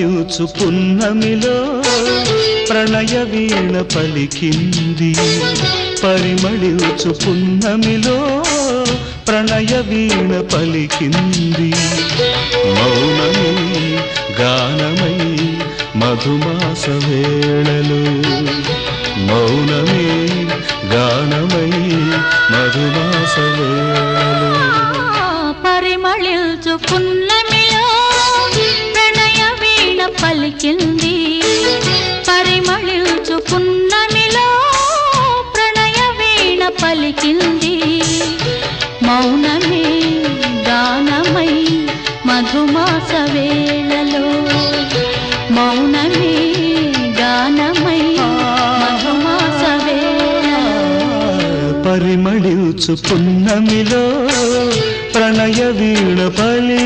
పరిమళించు పున్నమిలో ప్రణయ వీణ పలికింది పరిమళించు పున్నమిలో ప్రణయ వీణ పలికింది మౌనమే గానమై మధుమాస వేళలో మౌనమే గానమై మధుమాస వేళలో పరిమళించు పున్నమిలో ప్రణయ వీణ పలికింది పరిమళించు పున్నమిలో ప్రణయ వీణ పలికింది మౌనమే గానమై మధుమాస వేళలో మౌనమే గానమై మధుమాస వేళలో పరిమళించు పున్నమిలో ప్రణయ వీణ పలి